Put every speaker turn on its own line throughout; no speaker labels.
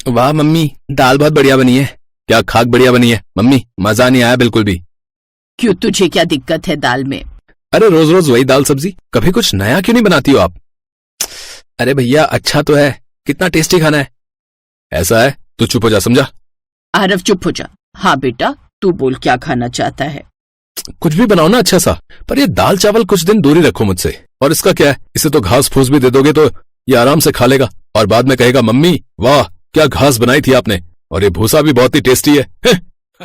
वाह मम्मी, दाल बहुत बढ़िया बनी है। क्या खाक बढ़िया बनी है मम्मी, मजा नहीं आया बिल्कुल भी।
क्यों, तुझे क्या दिक्कत है दाल में?
अरे रोज रोज वही दाल सब्जी, कभी कुछ नया क्यों नहीं बनाती हो आप? अरे भैया अच्छा तो है, कितना टेस्टी खाना है। ऐसा है तो चुप हो जा, समझा?
आरव चुप हो जा। हाँ बेटा, तू बोल क्या खाना चाहता है?
कुछ भी बनाओ ना अच्छा सा, पर ये दाल चावल कुछ दिन दूरी रखो मुझसे। और इसका क्या है, इसे तो घास फूस भी दे दोगे तो ये आराम से खा लेगा और बाद में कहेगा मम्मी वाह क्या घास बनाई थी आपने, और ये भूसा भी बहुत ही टेस्टी है।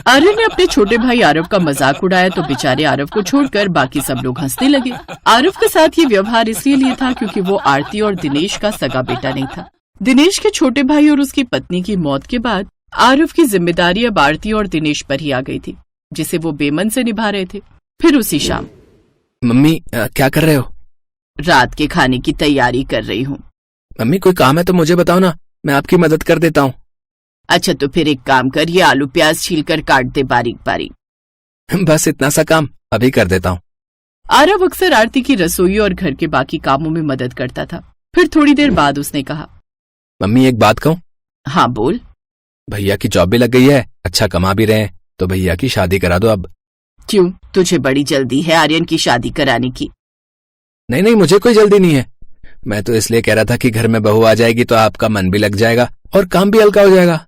आर्यन ने अपने छोटे भाई आरव का मजाक उड़ाया तो बेचारे आरव को छोड़कर बाकी सब लोग हंसने लगे। आरव के साथ ये व्यवहार इसलिए लिए था क्योंकि वो आरती और दिनेश का सगा बेटा नहीं था। दिनेश के छोटे भाई और उसकी पत्नी की मौत के बाद आरव की जिम्मेदारी अब आरती और दिनेश पर ही आ गई थी, जिसे वो बेमन से निभा रहे थे। फिर उसी शाम,
मम्मी क्या कर रहे हो?
रात के खाने की तैयारी कर रही हूँ।
मम्मी कोई काम है तो मुझे बताओ ना, मैं आपकी मदद कर देता हूँ।
अच्छा तो फिर एक काम कर, ये आलू प्याज छीलकर काट दे बारीक बारीक।
बस इतना सा काम अभी कर देता हूँ।
आरव अक्सर आरती की रसोई और घर के बाकी कामों में मदद करता था। फिर थोड़ी देर बाद उसने कहा,
मम्मी एक बात कहूँ?
हाँ बोल।
भैया की जॉब भी लग गई है, अच्छा कमा भी रहे हैं, तो भैया की शादी करा दो अब।
क्यों, तुझे बड़ी जल्दी है आर्यन की शादी कराने की?
नहीं नहीं, मुझे कोई जल्दी नहीं है। मैं तो इसलिए कह रहा था कि घर में बहू आ जाएगी तो आपका मन भी लग जाएगा और काम भी हल्का हो जाएगा।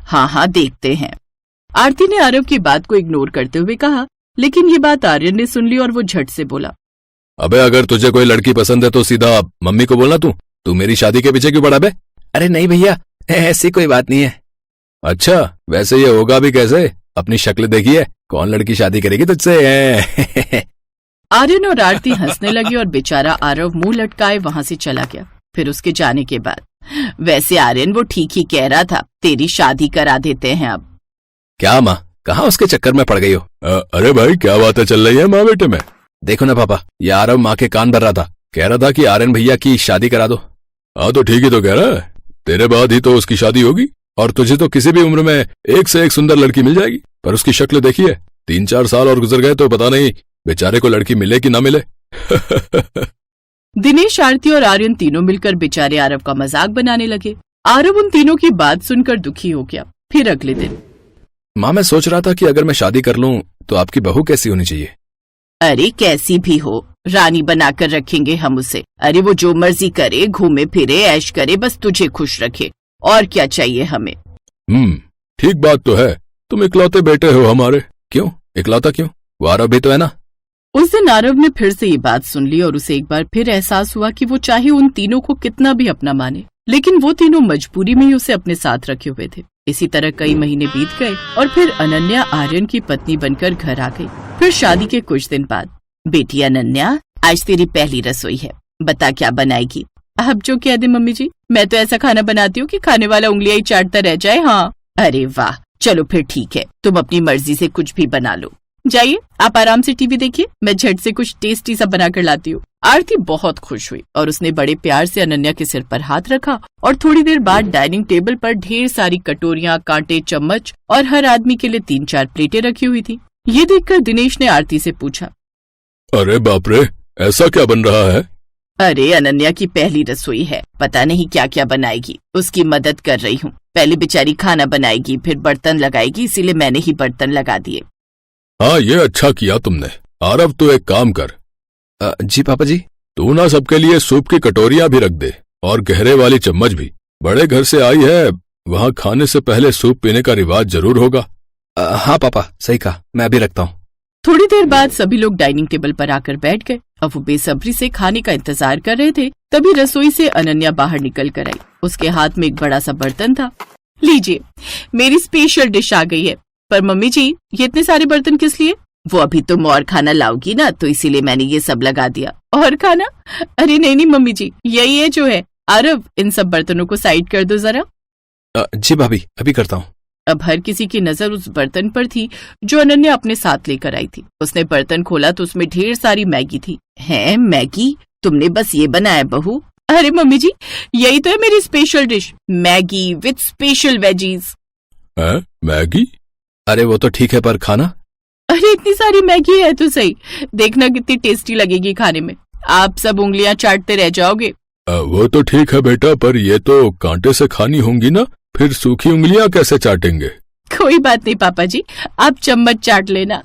हाँ हाँ देखते हैं। आरती ने आरव की बात को इग्नोर करते हुए कहा, लेकिन ये बात आर्यन ने सुन ली और वो झट से बोला,
अबे अगर तुझे कोई लड़की पसंद है तो सीधा मम्मी को बोलना, तू मेरी शादी के पीछे क्यों पड़ा बे? अरे नहीं भैया, ऐसी कोई बात नहीं है। अच्छा वैसे ये होगा भी कैसे? अपनी शक्ल देखिए, कौन लड़की शादी करेगी तुझसे?
आर्यन और आरती हंसने लगी और बेचारा आरव मुंह लटकाए वहां से चला गया। फिर उसके जाने के बाद, वैसे आर्यन वो ठीक ही कह रहा था, तेरी शादी करा देते हैं अब।
क्या माँ, कहाँ उसके चक्कर में पड़ गई हो? अरे भाई क्या बातें चल रही है माँ बेटे में? देखो ना पापा, ये आरव माँ के कान भर रहा था, कह रहा था कि आर्यन भैया की शादी करा दो। हाँ तो ठीक ही तो कह रहा है, तेरे बाद ही तो उसकी शादी होगी और तुझे तो किसी भी उम्र में एक से एक सुंदर लड़की मिल जाएगी। पर उसकी शक्ल देखिए, 3-4 साल और गुजर गए तो पता नहीं बेचारे को लड़की मिले कि ना मिले।
दिनेश, आरती और आर्यन तीनों मिलकर बेचारे आरव का मजाक बनाने लगे। आरव उन तीनों की बात सुनकर दुखी हो गया। फिर अगले दिन,
माँ मैं सोच रहा था कि अगर मैं शादी कर लूं तो आपकी बहू कैसी होनी चाहिए?
अरे कैसी भी हो, रानी बनाकर रखेंगे हम उसे। अरे वो जो मर्जी करे, घूमे फिरे, ऐश करे, बस तुझे खुश रखे, और क्या चाहिए हमें।
ठीक बात तो है, तुम इकलौते बेटे हो हमारे। क्यों इकलौता क्यों? वो आरव भी तो है ना।
उस दिन आरव ने फिर से ये बात सुन ली और उसे एक बार फिर एहसास हुआ कि वो चाहे उन तीनों को कितना भी अपना माने, लेकिन वो तीनों मजबूरी में ही उसे अपने साथ रखे हुए थे। इसी तरह कई महीने बीत गए और फिर अनन्या आर्यन की पत्नी बनकर घर आ गई। फिर शादी के कुछ दिन बाद, बेटी अनन्या आज तेरी पहली रसोई है, बता क्या बनाएगी? अब जो कह दे मम्मी जी, मैं तो ऐसा खाना बनाती हूँ कि खाने वाला उंगलियां ही चाटता रह जाए। हाँ अरे वाह, चलो फिर ठीक है, तुम अपनी मर्जी से कुछ भी बना लो। जाइए आप आराम से टीवी देखिए, मैं झट से कुछ टेस्टी सा बना कर लाती हूँ। आरती बहुत खुश हुई और उसने बड़े प्यार से अनन्या के सिर पर हाथ रखा और थोड़ी देर बाद डाइनिंग टेबल पर ढेर सारी कटोरियां, कांटे, चम्मच और हर आदमी के लिए 3-4 प्लेटें रखी हुई थी। ये देखकर दिनेश ने आरती से पूछा,
अरे बाप रे, ऐसा क्या बन रहा है?
अरे अनन्या की पहली रसोई है, पता नहीं क्या क्या बनाएगी, उसकी मदद कर रही हूँ। पहले बेचारी खाना बनाएगी, फिर बर्तन लगाएगी, इसीलिए मैंने ही बर्तन लगा दिए।
हाँ ये अच्छा किया तुमने। आरव तो एक काम कर। जी पापा जी। तू ना सबके लिए सूप की कटोरियां भी रख दे और गहरे वाली चम्मच भी। बड़े घर से आई है, वहाँ खाने से पहले सूप पीने का रिवाज जरूर होगा। हाँ पापा सही कहा, मैं भी रखता हूँ।
थोड़ी देर बाद सभी लोग डाइनिंग टेबल पर आकर बैठ गए। अब वो बेसब्री से खाने का इंतजार कर रहे थे। तभी रसोई से अनन्या बाहर निकल कर आई। उसके हाथ में एक बड़ा सा बर्तन था। लीजिए, मेरी स्पेशल डिश आ गई है। पर मम्मी जी, ये इतने सारे बर्तन किस लिए? वो अभी तुम और खाना लाओगी ना, तो इसीलिए मैंने ये सब लगा दिया। और खाना? अरे नहीं नहीं मम्मी जी, यही है जो है। आरव, इन सब बर्तनों को साइड कर दो जरा।
जी भाभी, अभी करता हूँ।
अब हर किसी की नजर उस बर्तन पर थी जो अनन्या अपने साथ लेकर आई थी। उसने बर्तन खोला तो उसमें ढेर सारी मैगी थी। है मैगी? तुमने बस ये बनाया बहू? अरे मम्मी जी, यही तो है मेरी special dish, Maggi with special veggies.
Maggi? अरे वो तो ठीक है, पर खाना?
अरे इतनी सारी मैगी है तो सही, देखना कितनी टेस्टी लगेगी खाने में। आप सब उंगलियां चाटते रह जाओगे।
वो तो ठीक है बेटा, पर ये तो कांटे से खानी होंगी ना, फिर सूखी उंगलियां कैसे चाटेंगे?
कोई बात नहीं पापा जी, आप चम्मच चाट लेना।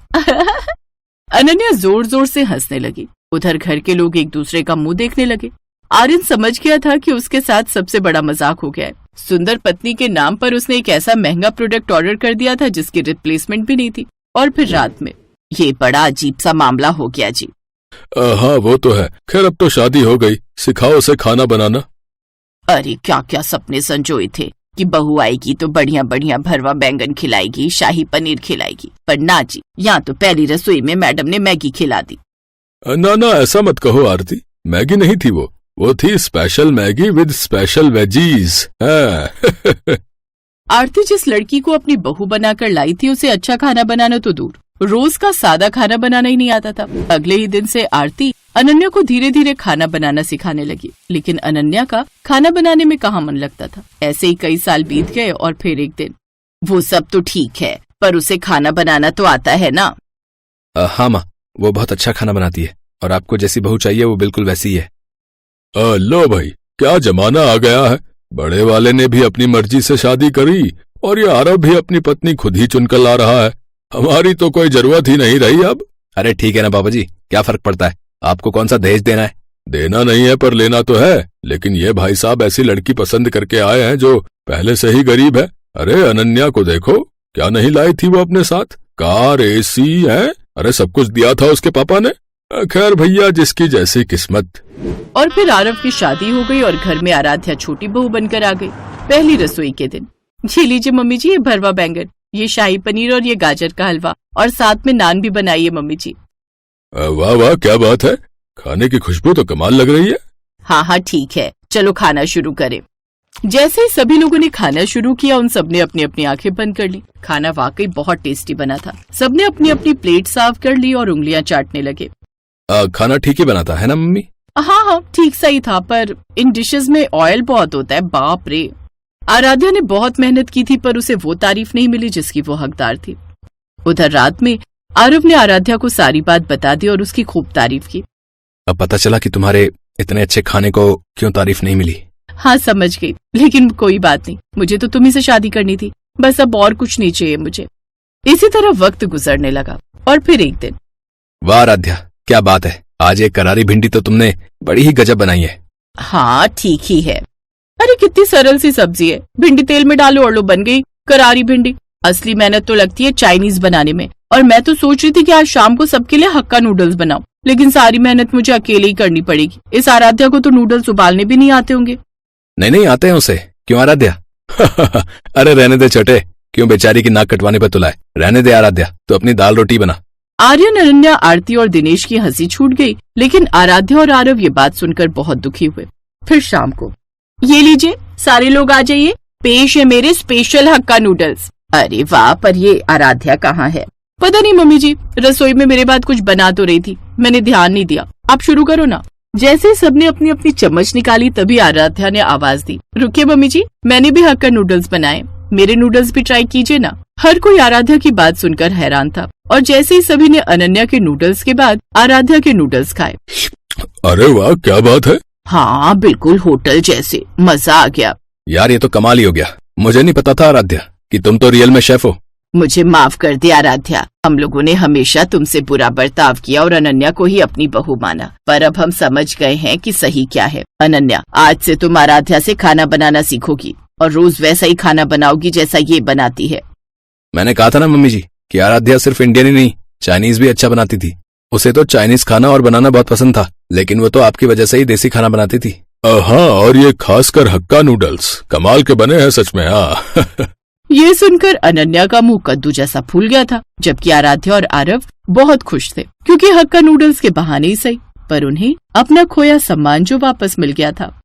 अनन्या जोर जोर से हंसने लगी। उधर घर के लोग एक दूसरे का मुंह देखने लगे। आर्यन समझ गया था कि उसके साथ सबसे बड़ा मजाक हो गया है। सुंदर पत्नी के नाम पर उसने एक ऐसा महंगा प्रोडक्ट ऑर्डर कर दिया था जिसकी रिप्लेसमेंट भी नहीं थी। और फिर रात में ये बड़ा अजीब सा मामला हो गया जी।
हाँ वो तो है। खैर अब तो शादी हो गई, सिखाओ उसे खाना बनाना।
अरे क्या क्या सपने संजोए थे कि बहू आएगी तो बढ़िया बढ़िया भरवा बैंगन खिलाएगी, शाही पनीर खिलाएगी, पर ना जी, यहाँ तो पहली रसोई में मैडम ने मैगी खिला दी।
ना ना ऐसा मत कहो आरती, मैगी नहीं थी वो थी special Maggi with special veggies.
Aarti जिस लड़की को अपनी बहू बनाकर लाई थी उसे अच्छा खाना बनाना तो दूर, रोज का सादा खाना बनाना ही नहीं आता था। अगले ही दिन से आरती अनन्या को धीरे धीरे खाना बनाना सिखाने लगी, लेकिन अनन्या का खाना बनाने में कहाँ मन लगता था। ऐसे ही कई साल बीत गए और फिर एक दिन, वो सब तो ठीक है पर उसे खाना बनाना तो आता है ना?
हाँ माँ, वो बहुत अच्छा खाना बनाती है और आपको जैसी बहू चाहिए वो बिल्कुल वैसी ही है। लो भाई, क्या जमाना आ गया है। बड़े वाले ने भी अपनी मर्जी से शादी करी और ये आरव भी अपनी पत्नी खुद ही चुनकर ला रहा है। हमारी तो कोई जरूरत ही नहीं रही अब। अरे ठीक है ना बाबा जी, क्या फर्क पड़ता है, आपको कौन सा दहेज देना है? देना नहीं है पर लेना तो है। लेकिन ये भाई साहब ऐसी लड़की पसंद करके आए हैं जो पहले से ही गरीब है। अरे अनन्या को देखो, क्या नहीं लाई थी वो अपने साथ, कार, एसी है, अरे सब कुछ दिया था उसके पापा ने। खैर भैया, जिसकी जैसी किस्मत।
और फिर आरव की शादी हो गई और घर में आराध्या छोटी बहू बनकर आ गई। पहली रसोई के दिन, ये लीजिए मम्मी जी, ये भरवा बैंगन, ये शाही पनीर और ये गाजर का हलवा, और साथ में नान भी बनाइए मम्मी जी।
वाह वाह, क्या बात है, खाने की खुशबू तो कमाल लग रही है।
हाँ हाँ ठीक है, चलो खाना शुरू करें। जैसे ही सभी लोगों ने खाना शुरू किया, उन सबने अपनी अपनी आंखें बंद कर ली। खाना वाकई बहुत टेस्टी बना था। सबने अपनी अपनी प्लेट साफ कर ली और उंगलियां चाटने लगे।
खाना ठीक ही बना था है ना मम्मी?
हाँ हाँ ठीक सही था, पर इन डिशेस में ऑयल बहुत होता है, बाप रे। आराध्या ने बहुत मेहनत की थी पर उसे वो तारीफ नहीं मिली जिसकी वो हकदार थी। उधर रात में आरव ने आराध्या को सारी बात बता दी और उसकी खूब तारीफ की।
अब पता चला कि तुम्हारे इतने अच्छे खाने को क्यों तारीफ नहीं मिली।
हाँ समझ गई, लेकिन कोई बात नहीं, मुझे तो तुम्ही से शादी करनी थी, बस अब और कुछ नहीं चाहिए मुझे। इसी तरह वक्त गुजरने लगा और फिर एक दिन,
वाह आराध्या, क्या बात है, आज एक करारी भिंडी तो तुमने बड़ी ही गजब बनाई है।
हाँ ठीक ही है। अरे कितनी सरल सी सब्जी है, भिंडी तेल में डालो और लो, बन गई करारी भिंडी। असली मेहनत तो लगती है चाइनीज बनाने में। और मैं तो सोच रही थी कि आज शाम को सबके लिए हक्का नूडल्स बनाऊं, लेकिन सारी मेहनत मुझे अकेले ही करनी पड़ेगी। इस आराध्या को तो नूडल्स उबालने भी नहीं आते होंगे।
नहीं नहीं आते हैं उसे, क्यों आराध्या? अरे रहने दे छोटे, क्यों बेचारी की नाक कटवाने पर तुलाए, रहने दे आराध्या, तो अपनी दाल रोटी बना।
आर्यन, अनन्या, आरती और दिनेश की हंसी छूट गई, लेकिन आराध्या और आरव ये बात सुनकर बहुत दुखी हुए। फिर शाम को, ये लीजिए सारे लोग आ जाइए, पेश है मेरे स्पेशल हक्का नूडल्स। अरे वाह, पर ये आराध्या कहाँ है? पता नहीं मम्मी जी, रसोई में मेरे बाद कुछ बना तो रही थी, मैंने ध्यान नहीं दिया। आप शुरू करो ना। जैसे सबने अपनी अपनी चम्मच निकाली तभी आराध्या ने आवाज दी, रुकिए मम्मी जी, मैंने भी हक्का नूडल्स बनाए, मेरे नूडल्स भी ट्राई कीजिए ना। हर कोई आराध्या की बात सुनकर हैरान था और जैसे ही सभी ने अनन्या के नूडल्स के बाद आराध्या के नूडल्स खाए।
अरे वाह, क्या बात है।
हाँ बिल्कुल होटल जैसे, मजा आ गया।
यार ये तो कमाल ही हो गया, मुझे नहीं पता था आराध्या कि तुम तो रियल में शेफ हो।
मुझे माफ कर दे आराध्या, हम लोगों ने हमेशा तुमसे बुरा बर्ताव किया और अनन्या को ही अपनी बहू माना, पर अब हम समझ गए हैं कि सही क्या है। अनन्या, आज से तुम आराध्या से खाना बनाना सीखोगी और रोज वैसा ही खाना बनाओगी जैसा ये बनाती है।
मैंने कहा था ना मम्मी जी कि आराध्या सिर्फ इंडियन ही नहीं, चाइनीज भी अच्छा बनाती थी। उसे तो चाइनीज खाना और बनाना बहुत पसंद था, लेकिन वो तो आपकी वजह से ही देसी खाना बनाती थी। हाँ, और ये खासकर हक्का नूडल्स कमाल के बने हैं सच में। हाँ।
ये सुनकर अनन्या का मुंह कद्दू जैसा फूल गया था, जबकि आराध्या और आरव बहुत खुश थे, क्योंकि हक्का नूडल्स के बहाने ही सही, पर उन्हें अपना खोया सम्मान जो वापस मिल गया था।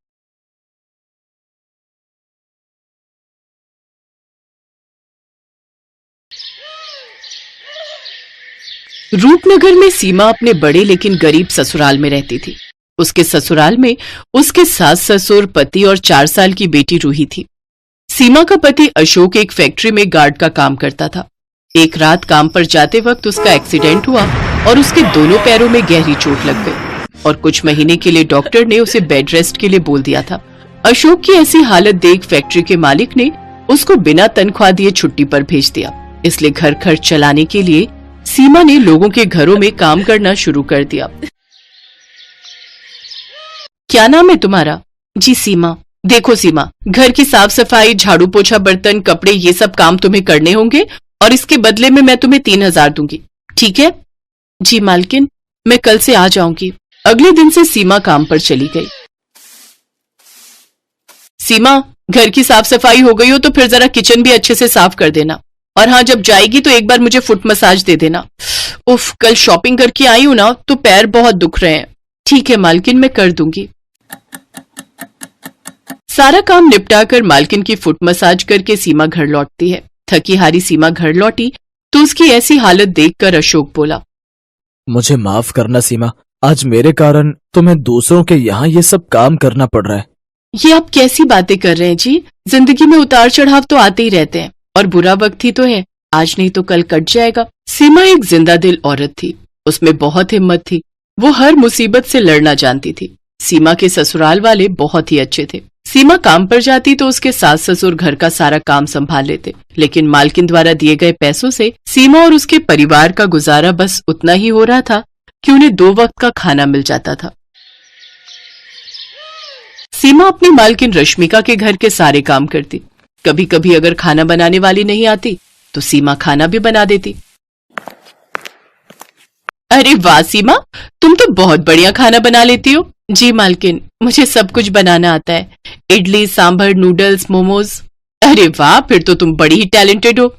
रूपनगर में सीमा अपने बड़े लेकिन गरीब ससुराल में रहती थी। उसके ससुराल में उसके सास ससुर, पति और 4 साल की बेटी रूही थी। सीमा का पति अशोक एक फैक्ट्री में गार्ड का काम करता था। एक रात काम पर जाते वक्त उसका एक्सीडेंट हुआ और उसके दोनों पैरों में गहरी चोट लग गई और कुछ महीने के लिए डॉक्टर ने उसे बेड रेस्ट के लिए बोल दिया था। अशोक की ऐसी हालत देख फैक्ट्री के मालिक ने उसको बिना तनख्वाह दिए छुट्टी पर भेज दिया। इसलिए घर खर्च चलाने के लिए सीमा ने लोगों के घरों में काम करना शुरू कर दिया। क्या नाम है तुम्हारा? जी सीमा। देखो सीमा, घर की साफ सफाई, झाड़ू पोछा, बर्तन, कपड़े, ये सब काम तुम्हें करने होंगे और इसके बदले में मैं तुम्हें 3,000 दूंगी, ठीक है? जी मालकिन, मैं कल से आ जाऊंगी। अगले दिन से सीमा काम पर चली गई। सीमा, घर की साफ सफाई हो गई हो तो फिर जरा किचन भी अच्छे से साफ कर देना, और हाँ, जब जाएगी तो एक बार मुझे फुट मसाज दे देना। उफ, कल शॉपिंग करके आई हूं ना तो पैर बहुत दुख रहे हैं। ठीक है मालकिन, मैं कर दूंगी। सारा काम निपटाकर मालकिन की फुट मसाज करके सीमा घर लौटती है। थकी हारी सीमा घर लौटी तो उसकी ऐसी हालत देखकर अशोक बोला,
मुझे माफ करना सीमा, आज मेरे कारण तुम्हें दूसरों के यहाँ ये सब काम करना पड़ रहा है।
ये आप कैसी बातें कर रहे हैं जी? जिंदगी में उतार चढ़ाव तो आते ही रहते हैं और बुरा वक्त ही तो है, आज नहीं तो कल कट जाएगा। सीमा एक जिंदा दिल औरत थी, उसमें बहुत हिम्मत थी। वो हर मुसीबत से लड़ना जानती थी। सीमा के ससुराल वाले बहुत ही अच्छे थे। सीमा काम पर जाती तो उसके सास ससुर घर का सारा काम संभाल लेते, लेकिन मालकिन द्वारा दिए गए पैसों से सीमा और उसके परिवार का गुजारा बस उतना ही हो रहा था कि उन्हें 2 वक्त का खाना मिल जाता था। सीमा अपनी मालकिन रश्मिका के घर के सारे काम करती। कभी कभी अगर खाना बनाने वाली नहीं आती तो सीमा खाना भी बना देती। अरे वाह सीमा, तुम तो बहुत बढ़िया खाना बना लेती हो। जी मालकिन, मुझे सब कुछ बनाना आता है, इडली, सांभर, नूडल्स, मोमोज। अरे वाह, फिर तो तुम बड़ी ही टैलेंटेड हो।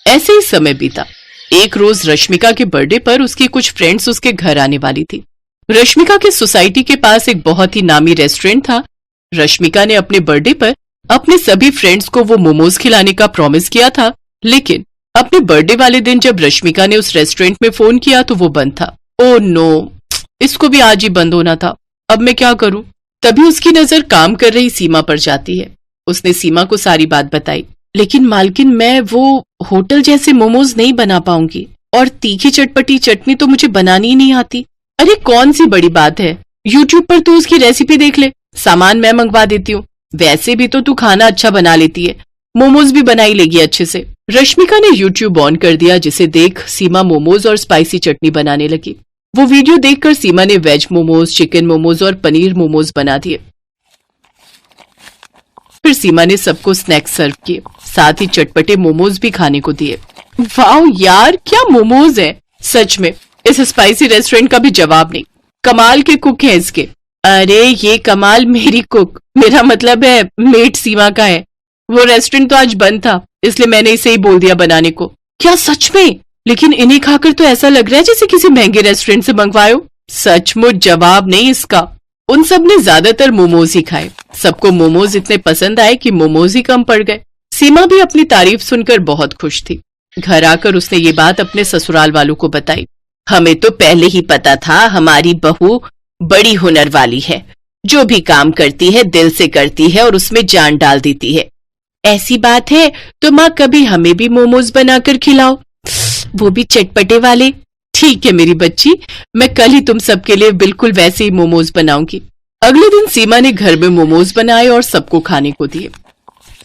ऐसे ही समय बीता। एक रोज रश्मिका के बर्थडे पर उसकी कुछ फ्रेंड्स उसके घर आने वाली थी। रश्मिका के सोसाइटी के पास एक बहुत ही नामी रेस्टोरेंट था। रश्मिका ने अपने बर्थडे पर अपने सभी फ्रेंड्स को वो मोमोज खिलाने का प्रॉमिस किया था, लेकिन अपने बर्थडे वाले दिन जब रश्मिका ने उस रेस्टोरेंट में फोन किया तो वो बंद था। ओह नो, इसको भी आज ही बंद होना था। अब मैं क्या करूं? तभी उसकी नजर काम कर रही सीमा पर जाती है। उसने सीमा को सारी बात बताई। लेकिन मालकिन, मैं वो होटल जैसे मोमोज नहीं बना पाऊंगी, और तीखी चटपटी चटनी तो मुझे बनानी ही नहीं आती। अरे कौन सी बड़ी बात है, यूट्यूब पर तू उसकी रेसिपी देख ले, सामान मैं मंगवा देती हूँ। वैसे भी तो तू खाना अच्छा बना लेती है, मोमोज भी बनाई लेगी अच्छे से। रश्मिका ने यूट्यूब ऑन कर दिया, जिसे देख सीमा मोमोज और स्पाइसी चटनी बनाने लगी। वो वीडियो देखकर सीमा ने वेज मोमोज, चिकन मोमोज और पनीर मोमोज बना दिए। फिर सीमा ने सबको स्नैक्स सर्व किए, साथ ही चटपटे मोमोज भी खाने को दिए। वाह यार, क्या मोमोज है! सच में इस स्पाइसी रेस्टोरेंट का भी जवाब नहीं। कमाल के कुक हैं इसके। अरे ये कमाल मेरी कुक, मेरा मतलब है मेट सीमा का है। वो रेस्टोरेंट तो आज बंद था, इसलिए मैंने इसे ही बोल दिया बनाने को। क्या सच में? लेकिन इन्हें खाकर तो ऐसा लग रहा है जैसे किसी महंगे रेस्टोरेंट से मंगवाए हो। सचमुच जवाब नहीं इसका। उन सब ने ज्यादातर मोमोज ही खाए। सबको मोमोज इतने पसंद आए कि मोमोज ही कम पड़ गए। सीमा भी अपनी तारीफ सुनकर बहुत खुश थी। घर आकर उसने ये बात अपने ससुराल वालों को बताई। हमें तो पहले ही पता था हमारी बहू बड़ी हुनर वाली है, जो भी काम करती है दिल से करती है और उसमें जान डाल देती है। ऐसी बात है तो माँ कभी हमें भी मोमोज बनाकर खिलाओ, वो भी चटपटे वाले। ठीक है मेरी बच्ची, मैं कल ही तुम सबके लिए बिल्कुल वैसे ही मोमोज बनाऊंगी। अगले दिन सीमा ने घर में मोमोज बनाए और सबको खाने को दिए।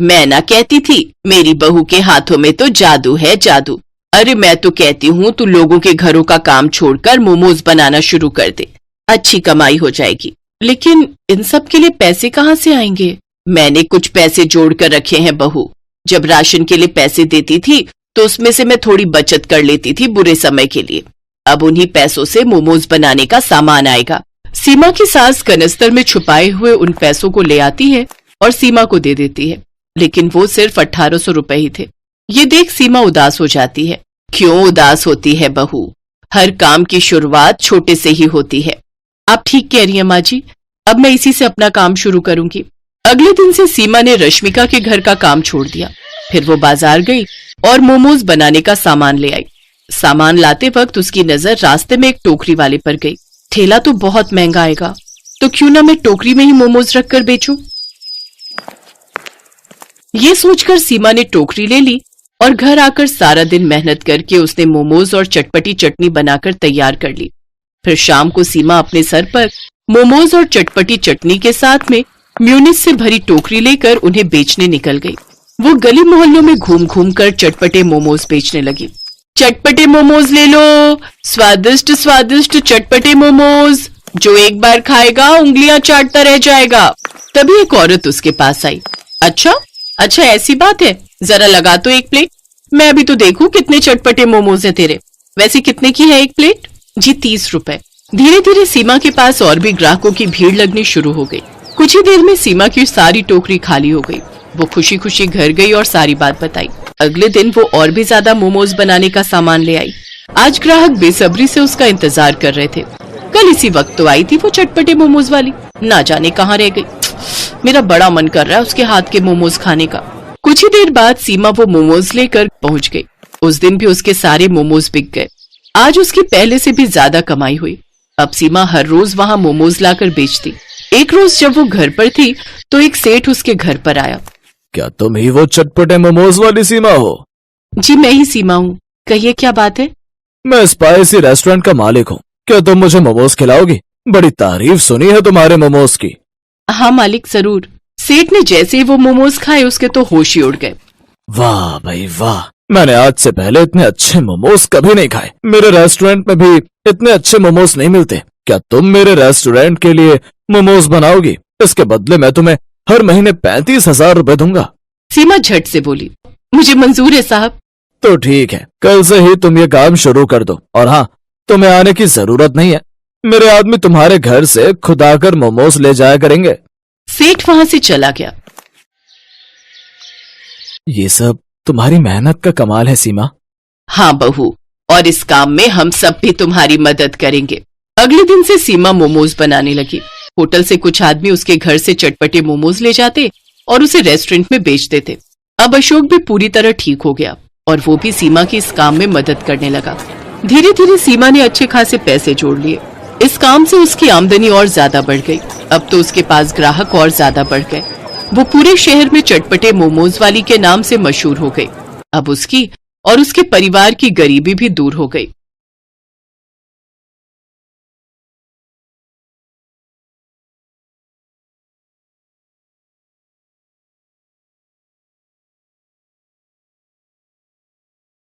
मैं ना कहती थी मेरी बहू के हाथों में तो जादू है, जादू। अरे मैं तो कहती हूँ तू लोगों के घरों का काम छोड़कर मोमोज बनाना शुरू कर दे, अच्छी कमाई हो जाएगी। लेकिन इन सब के लिए पैसे कहाँ से आएंगे? मैंने कुछ पैसे जोड़ कर रखे हैं बहू। जब राशन के लिए पैसे देती थी तो उसमें से मैं थोड़ी बचत कर लेती थी बुरे समय के लिए। अब उन्हीं पैसों से मोमोज बनाने का सामान आएगा। सीमा की सास कनस्तर में छुपाए हुए उन पैसों को ले आती है और सीमा को दे देती है, लेकिन वो सिर्फ 1800 रुपए ही थे। ये देख सीमा उदास हो जाती है। क्यों उदास होती है बहू? हर काम की शुरुआत छोटे से ही होती है। आप ठीक कह रही हैं माँ जी, अब मैं इसी से अपना काम शुरू करूंगी। अगले दिन से सीमा ने रश्मिका के घर का काम छोड़ दिया। फिर वो बाजार गई और मोमोज बनाने का सामान ले आई। सामान लाते वक्त उसकी नजर रास्ते में एक टोकरी वाले पर गई। ठेला तो बहुत महंगा आएगा, तो क्यों ना मैं टोकरी में ही मोमोज रखकर बेचूं। ये सोचकर सीमा ने टोकरी ले ली और घर आकर सारा दिन मेहनत करके उसने मोमोज और चटपटी चटनी बनाकर तैयार कर ली। फिर शाम को सीमा अपने सर पर मोमोज और चटपटी चटनी के साथ में म्यूनिस से भरी टोकरी लेकर उन्हें बेचने निकल गई। वो गली मोहल्लों में घूम घूम कर चटपटे मोमोज बेचने लगी। चटपटे मोमोज ले लो, स्वादिष्ट स्वादिष्ट चटपटे मोमोज, जो एक बार खाएगा उंगलियां चाटता रह जाएगा। तभी एक औरत उसके पास आई। अच्छा अच्छा, ऐसी बात है, जरा लगा तो एक प्लेट, मैं अभी तो देखूं कितने चटपटे मोमोज है तेरे। वैसे कितने की है एक प्लेट? जी 30 रुपए। धीरे धीरे सीमा के पास और भी ग्राहकों की भीड़ लगनी शुरू हो गई। कुछ ही देर में सीमा की सारी टोकरी खाली हो गई। वो खुशी खुशी घर गई और सारी बात बताई। अगले दिन वो और भी ज्यादा मोमोज बनाने का सामान ले आई। आज ग्राहक बेसब्री से उसका इंतजार कर रहे थे। कल इसी वक्त तो आई थी वो चटपटे मोमोज वाली, ना जाने कहाँ रह गई। मेरा बड़ा मन कर रहा है उसके हाथ के मोमोज खाने का। कुछ ही देर बाद सीमा वो मोमोज लेकर पहुंच गई। उस दिन भी उसके सारे मोमोज बिक गए। आज उसकी पहले से भी ज्यादा कमाई हुई। अब सीमा हर रोज वहाँ मोमोज लाकर बेचती। एक रोज जब वो घर पर थी तो एक सेठ उसके घर पर आया।
क्या तुम ही वो चटपटे मोमोज वाली सीमा हो?
जी मैं ही सीमा हूँ, कहिए क्या बात है?
मैं स्पाइसी रेस्टोरेंट का मालिक हूँ। क्या तुम मुझे मोमोज खिलाओगी? बड़ी तारीफ सुनी है तुम्हारे मोमोज की।
हाँ मालिक, जरूर। सेठ ने जैसे ही वो मोमोज खाए उसके तो होश ही उड़ गए।
वाह भाई वाह, मैंने आज से पहले इतने अच्छे मोमोज कभी नहीं खाए। मेरे रेस्टोरेंट में भी इतने अच्छे मोमोज नहीं मिलते। क्या तुम मेरे रेस्टोरेंट के लिए मोमोज बनाओगी? इसके बदले मैं तुम्हें हर महीने 35,000 रुपए दूंगा।
सीमा झट से बोली, मुझे मंजूर है साहब।
तो ठीक है, कल से ही तुम ये काम शुरू कर दो। और हाँ, तुम्हें आने की जरूरत नहीं है। मेरे आदमी तुम्हारे घर से खुद आकर मोमोज ले जाया करेंगे।
सेठ वहां से चला गया।
ये सब तुम्हारी मेहनत का कमाल है सीमा।
हाँ बहू, और इस काम में हम सब भी तुम्हारी मदद करेंगे। अगले दिन से सीमा मोमोज बनाने लगी। होटल से कुछ आदमी उसके घर से चटपटे मोमोज ले जाते और उसे रेस्टोरेंट में बेच देते। अब अशोक भी पूरी तरह ठीक हो गया और वो भी सीमा की इस काम में मदद करने लगा। धीरे धीरे सीमा ने अच्छे खासे पैसे जोड़ लिए। इस काम से उसकी आमदनी और ज्यादा बढ़ गई। अब तो उसके पास ग्राहक और ज्यादा बढ़ गए। वो पूरे शहर में चटपटे मोमोज वाली के नाम से मशहूर हो गई। अब उसकी और उसके परिवार की गरीबी भी दूर हो गई।